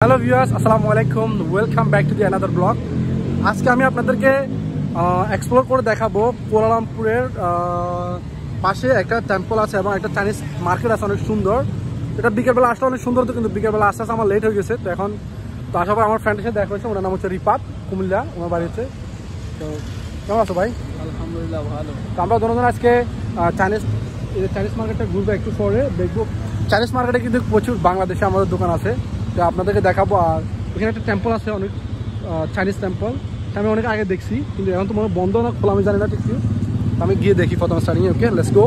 Hello viewers, আসসালামু আলাইকুম, welcome back to the another blog. আজকে আমি আপনাদেরকে এক্সপ্লোর করে দেখাবো কুয়ালালামপুরের পাশে একটা টেম্পল আছে এবং একটা চাইনিজ মার্কেট আছে অনেক সুন্দর। এটা বিকেলবেলা আসলে অনেক সুন্দর, তো কিন্তু বিকেলবেলা আস্তে আস্তে আমার লেট হয়ে গেছে। তো এখন তো আসার পর আমার ফ্রেন্ডের সাথে দেখা হয়েছে, ওনার নাম হচ্ছে রিপাত, কুমিল্লা ওনার বাড়ি হচ্ছে। তো কেমন আছো ভাই? আলহামদুলিল্লাহ ভালো। তো আমরা দুজন আজকে চাইনিজ মার্কেটটা ঘুরবো, একটু পরে দেখবো। চাইনিজ মার্কেটে কিন্তু প্রচুর বাংলাদেশে আমাদের দোকান আছে, তো আপনাদেরকে দেখাবো। আর এখানে একটা টেম্পল আছে, অনেক চাইনিজ টেম্পল, আমি অনেক আগে দেখছি, কিন্তু এখন তো মনে বন্ধ না খোলা আমি জানি না ঠিক। আমি গিয়ে দেখি প্রথম স্টার্টিং। Okay, let's go.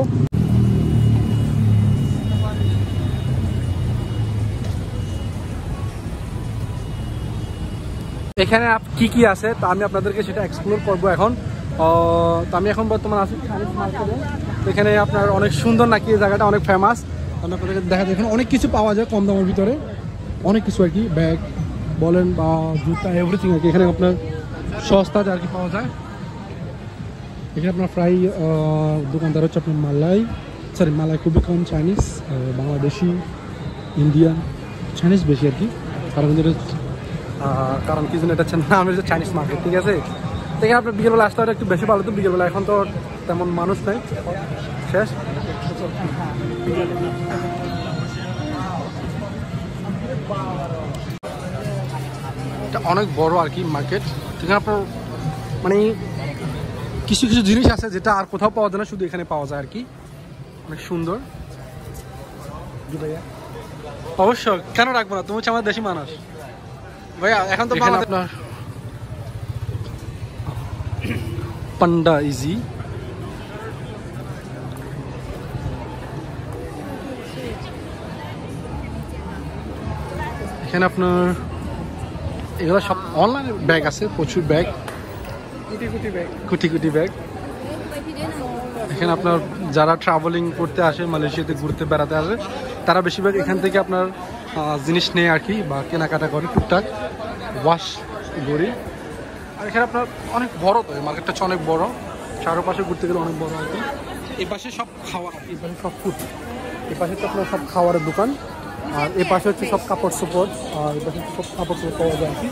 এখানে কি কি আছে তা আমি আপনাদেরকে সেটা এক্সপ্লোর করবো এখন। তো আমি এখন বর্তমানে আছি চাইনিজ মার্কেটে। এখানে আপনার অনেক সুন্দর নাকি, এই জায়গাটা অনেক ফেমাস। আমি আপনাদেরকে দেখা যায় এখানে অনেক কিছু পাওয়া যায় কম দামের ভিতরে, অনেক কিছু আর কি, ব্যাগ বলেন বা জুতা, এভরিথিং আর কি এখানে আপনার সস্তাতে আর কি পাওয়া যায়। এখানে আপনার প্রায় দোকানদার হচ্ছে আপনার মালাই খুবই কম, চাইনিজ, বাংলাদেশি, ইন্ডিয়ান, চাইনিজ বেশি আর কি। কারণ কি জন্য এটা হচ্ছে নাম হচ্ছে চাইনিজ মার্কেট, ঠিক আছে। এখানে আপনার বিকেলবেলা আসতে একটু বেশি ভালো, তো বিকেলবেলা এখন তো তেমন মানুষ নেই, শেষ। এটা অনেক বড় আর কি মার্কেট। এখানে আপনার মানে কিছু কিছু জিনিস আছে যেটা আর কোথাও পাওয়া যায় না, শুধু এখানে পাওয়া যায় আর কি। অনেক সুন্দর। অবশ্য কেন রাখবো না, তুমি হচ্ছে আমার দেশি মানুষ ভাইয়া। এখন তো আপনার পান্ডা ইজি, এখানে আপনার এগুলো সব অনলাইনে ব্যাগ আছে, প্রচুর ব্যাগ, কুটি ব্যাগ। এখানে আপনার যারা ট্রাভেলিং করতে আসে, মালয়েশিয়াতে ঘুরতে বেড়াতে আসে, তারা বেশিরভাগ এখান থেকে আপনার জিনিস নেয় আর কি, বা কেনাকাটা করে টুকটাক, ওয়াশ করি। আর এখানে আপনার অনেক বড়, তো এই মার্কেটটা হচ্ছে অনেক বড়, চারপাশে ঘুরতে গেলে অনেক বড় আর কি। এই পাশে সব খাওয়ার, এই পাশে সব ফুড, এই পাশে তো আপনার সব খাওয়ারের দোকান, আর এই পাশে হচ্ছে সব কাপড় চোপড়, আর এই পাশে সব কাপড় চোপড় পাওয়া যায় আর কি।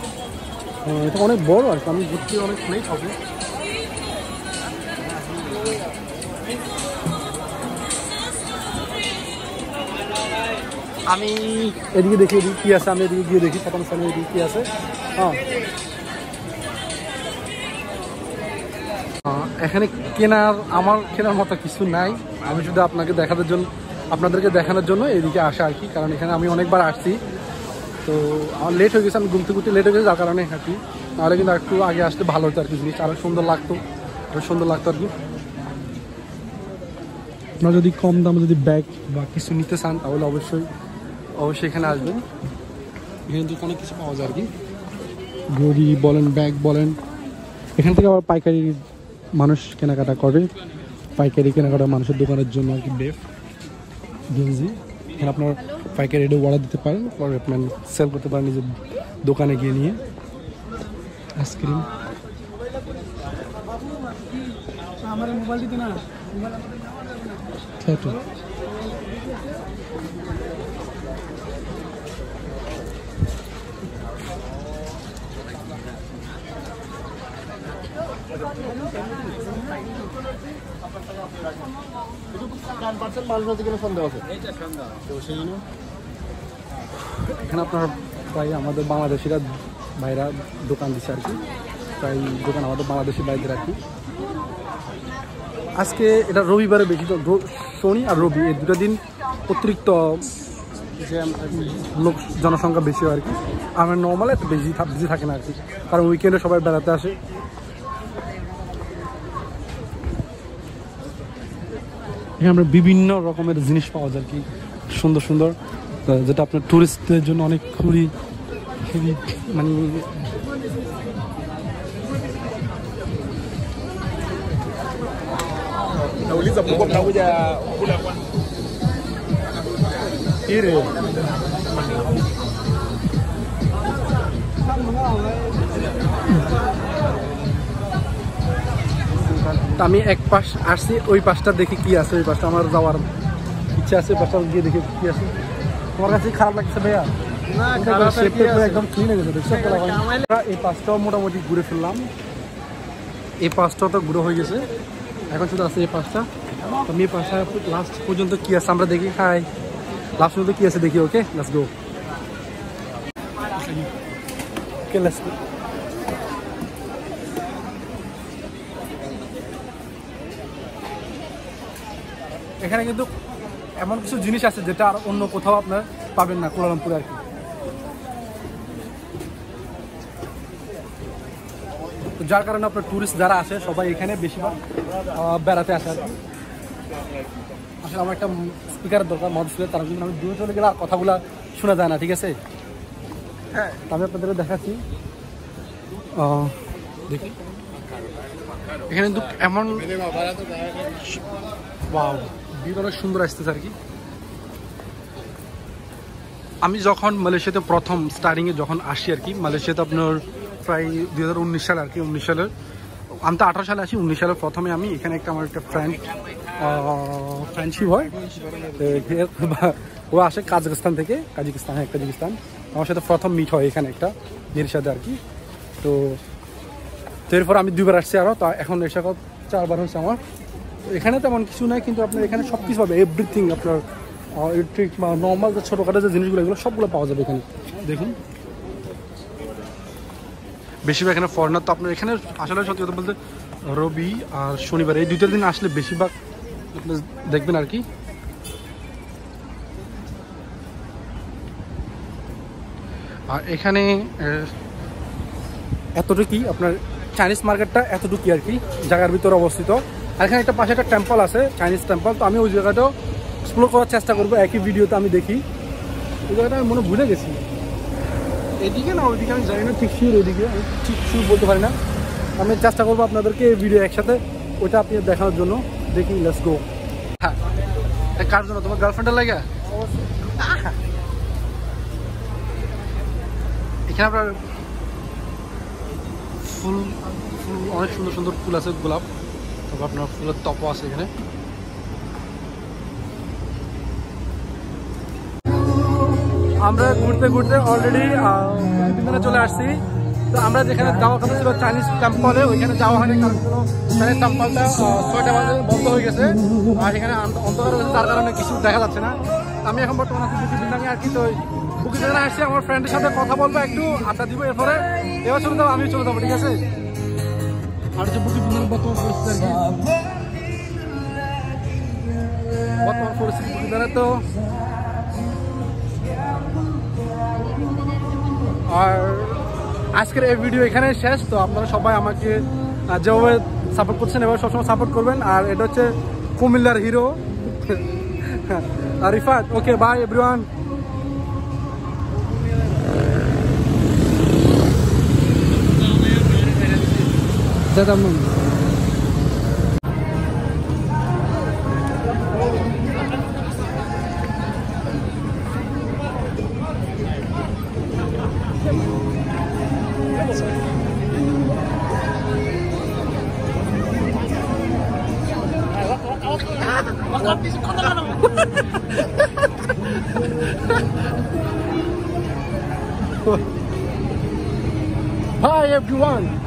এটা অনেক বড় আর কি, আমি ঘুরতে অনেক নেই হবে। আমি এদিকে দেখি এদিকে কি আছে, আমি এদিকে গিয়ে দেখি প্রথম স্থানে এদিকে কি আছে। এখানে আমার কেনার মতো কিছু নাই, আমি শুধু আপনাদেরকে দেখানোর জন্য এদিকে আসা আর কি। কারণ এখানে আমি অনেকবার আসছি, তো আমার লেট হয়ে গেছে, আমি ঘুরতে লেট হয়ে গেছে, যার কারণে আর কি। নাহলে কিন্তু একটু আগে আসতে ভালো হতো আর কি, জিনিস আরো সুন্দর লাগতো আর কি। আপনারা যদি কম দামে যদি ব্যাগ বা কিছু নিতে চান, তাহলে অবশ্যই এখানে আসবেন। এখানে তো অনেক কিছু পাওয়া যায় আর কি, ঘড়ি বলেন, ব্যাগ বলেন। এখান থেকে আবার পাইকারি মানুষ কেনাকাটা করে, পাইকারি কেনাকাটা মানুষের দোকানের জন্য আর কি। বেফ, গেঞ্জি, এখানে আপনার পাইকারি রেটে অর্ডার দিতে পারেন, পরে আপনার সেল করতে পারেন নিজের দোকানে গিয়ে নিয়ে। আইসক্রিম, আমার মোবাইল দিতে না, এখানে আপনার প্রায় আমাদের বাংলাদেশিরা ভাইরা দোকান দিচ্ছে আর কি, প্রায় দোকান আমাদের বাংলাদেশি ভাইদের আর কি। আজকে এটা রবিবারে বেশি, তো শনি আর রবি এই দুটো দিন অতিরিক্ত লোক জনসংখ্যা বেশি হয় আর কি। আমার নর্মালে এত বেশি থাকে না আর কি, কারণ উইকেন্ডে সবাই বেড়াতে আসে। এখানে আমরা বিভিন্ন রকমের জিনিস পাওয়া যায় আর কি, সুন্দর সুন্দর, যেটা আপনার টুরিস্টদের জন্য অনেক খুবই মানে আমি এক পাশ আসছি, ওই পাশটা দেখি কি আছে, ওই পাশটা আমার যাওয়ার ইচ্ছা আছে, পাশটা গিয়ে দেখি কি আছে। তোমার কাছে খারাপ লাগছে ভাইয়া? একদম ক্লিন হয়ে গেছে দেখছো। এই পাঁচটাও মোটামুটি ঘুরে ফেললাম, এই পাঁচটাও তো ঘুরে হয়ে গেছে, এখন শুধু আছে এই পাঁচটা। আমি এই পাঁচটা লাস্ট পর্যন্ত কি আছে আমরা দেখি, হাই লাস্ট পর্যন্ত কি আছে দেখি। Okay let's go. Okay let's go. এখানে কিন্তু এমন কিছু জিনিস আছে যেটা আর অন্য কোথাও আপনার পাবেন না কুয়ালালামপুরে আর কি। তো যার কারণে আপনার ট্যুরিস্ট যারা আসে সবাই এখানে বেশিরভাগ বেড়াতে আসে আর কি। আসলে আমার একটা স্পিকারের দরকার, মদ স্পিকার, তার জন্য আমি দূরে চলে গেলে আর কথাগুলো শোনা যায় না, ঠিক আছে। হ্যাঁ, আমি আপনাদের দেখাচ্ছি, দেখি এখানে কিন্তু এমন ভিউটা অনেক সুন্দর আসতেছে আর কি। আমি যখন মালয়েশিয়াতে প্রথম স্টার্টিংয়ে যখন আসি আর কি, মালয়েশিয়াতে আপনার প্রায় 2019 সালে আর কি, 19 সালের, আমি তো 18 সালে আসি, 19 সালের প্রথমে আমি এখানে আমার একটা ফ্রেন্ডশিপ হয়, ও আসে কাজাকিস্তান থেকে, কাজাকিস্তান আমার সাথে প্রথম মিট হয় এখানে একটা মেয়ের সাথে আর কি। তো এরপর আমি 2বার আসছি আরও, তো এখন এসে 4বার হচ্ছে আমার। তো এখানে তেমন কিছু নাই, কিন্তু আপনার এখানে সব কিছু পাবে, এভরিথিং আপনার ইলেকট্রিক বা নর্মাল যে ছোটোখাটো যে জিনিসগুলো এগুলো সবগুলো পাওয়া যাবে এখানে। দেখুন বেশিরভাগ এখানে ফরেনার, তো আপনার এখানে আসলে সত্যি কথা বলতে রবি আর শনিবার এই 2টা দিন আসলে বেশিরভাগ আপনি দেখবেন আর কি। আর এখানে এতটুকুই আপনার চাইনিজ মার্কেটটা এতটুকুই আর কি, জায়গার ভিতরে অবস্থিত। আর এখানে একটা পাশে একটা টেম্পল আছে, চাইনিজ টেম্পল, তো আমি ওই জায়গাটাও এক্সপ্লোর করার চেষ্টা করবো একই ভিডিওতে আমি দেখি। ওই জায়গাটা আমি মনে ভুলে গেছি, এদিকে না ওইদিকে আমি জানি না ঠিক শিওর, ওইদিকে আমি ঠিক শিওর বলতে পারি না। আমি চেষ্টা করবো আপনাদেরকে এই ভিডিও একসাথে ওইটা আপনি দেখানোর জন্য। দেখি লেটস গো। হ্যাঁ, কার জন্য? তোমার গার্লফ্রেন্ডের লাগে? এখানে আপনার ফুল অনেক সুন্দর সুন্দর ফুল আছে, গোলাপ, তারপর আপনার ফুলের তপও আছে এখানে। আমরা ঘুরতে ঘুরতে অলরেডি বিমানে চলে আসছি। তো আমরা যেখানে যাওয়ার কথা ছিল চাইনিজ টেম্পলে, ওইখানে যাওয়া হয়নি, কারণ চাইনিজ টেম্পলটা 6টা বাজে বন্ধ হয়ে গেছে, আর এখানে অন্ধকার হয়েছে, তার কারণে কিছু দেখা যাচ্ছে না। আমি এখন বর্তমানে আছি বুকিবিন্দাঙে আর কি। তো বুকিবিন্দাঙে আসছি, আমার ফ্রেন্ডের সাথে কথা বলবো, একটু আড্ডা দিব, এরপরে এবার চলে যাবো, আমি চলে যাবো, ঠিক আছে। আর হচ্ছে বুকিবিন্দাঙের বর্তমান পরিস্থিতি আর কি, বর্তমান পরিস্থিতি বুকিবিন্দাঙে। তো আর আজকের এই ভিডিও এখানে শেষ। তো আপনারা সবাই আমাকে যেভাবে সাপোর্ট করছেন এভাবে সবসময় সাপোর্ট করবেন। আর এটা হচ্ছে কুমিল্লার hero Rifat. Okay bye everyone. Hi everyone.